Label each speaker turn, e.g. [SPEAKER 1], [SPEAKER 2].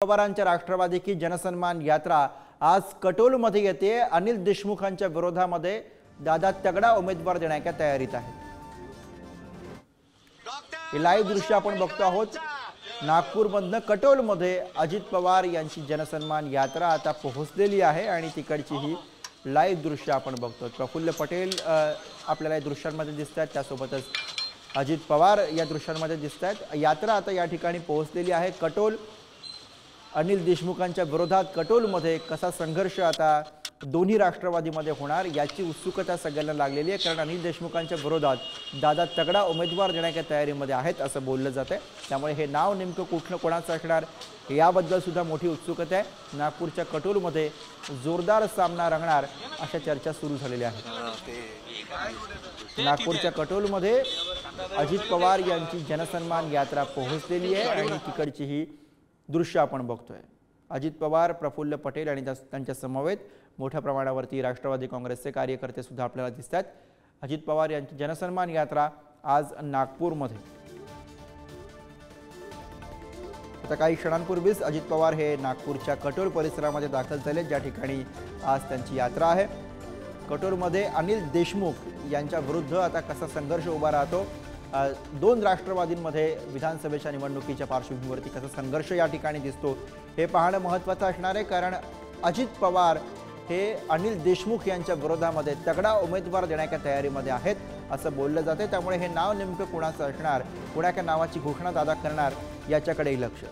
[SPEAKER 1] पवारांच्या राष्ट्रवादी की जनसन्मान यात्रा आज कटोलमध्ये येते। अनिल देशमुखांच्या विरोधामध्ये दादा तगडा उमेदवार देण्याच्या तयारीत आहे। लाईव्ह दृश्य आपण बघतो आहोत। नागपूरमधनं कटोलमध्ये अजित पवार यांची जनसन्मान यात्रा आता पोहोचलेली आहे आणि तिकडची ही लाईव्ह दृश्य आपण बघतो। प्रफुल्ल पटेल आपल्याला या दृश्यांमध्ये दिसतात, त्यासोबतच अजित पवार या दृश्यांमध्ये दिसतात। यात्रा आता या ठिकाणी पोहोचलेली आहे। कटोल अनिल देशमुखांच्या विरोधात कटोलमध्ये कसा संघर्ष आता दोन्ही राष्ट्रवादीमध्ये होणार याची उत्सुकता सगळ्यांना लागलेली आहे, कारण अनिल देशमुखांच्या विरोधात दादा तगडा उमेदवार देण्याच्या तयारीमध्ये आहेत असं बोललं जाते। त्यामुळे हे नाव नेमकं कुठलं कोणाचं असणार याबद्दल सुद्धा मोठी उत्सुकता आहे। नागपूरच्या कटोलमध्ये जोरदार सामना रंगणार अशा चर्चा सुरू झालेल्या आहेत। नागपूरच्या कटोलमध्ये अजित पवार यांची जनसन्मान यात्रा पोहोचलेली आहे आणि तिकडची ही दृश्य आपण बघतोय। अजित पवार, प्रफुल्ल पटेल आणि त्यांच्या समवेत मोठ्या प्रमाणावरती राष्ट्रवादी काँग्रेसचे कार्यकर्ते सुद्धा आपल्याला दिसतात। अजित पवार यांची जनसन्मान यात्रा आज नागपूरमध्ये। आता काही क्षणांपूर्वीच अजित पवार हे नागपूरच्या कटोल परिसरामध्ये दाखल झाले, ज्या ठिकाणी आज त्यांची यात्रा आहे। कटोलमध्ये अनिल देशमुख यांच्या विरुद्ध आता कसा संघर्ष उभा राहतो, दोन राष्ट्रवादींमध्ये विधानसभेच्या निवडणुकीच्या पार्श्वभूमीवरती कसा संघर्ष या ठिकाणी दिसतो हे पाहणं महत्त्वाचं असणार आहे, कारण अजित पवार हे अनिल देशमुख यांच्या विरोधामध्ये तगडा उमेदवार देण्याच्या तयारीमध्ये आहेत असं बोललं जाते। त्यामुळे हे नाव नेमकं कोणाचं असणार, कोणाच्या नावाची घोषणा दादा करणार याच्याकडेही लक्ष।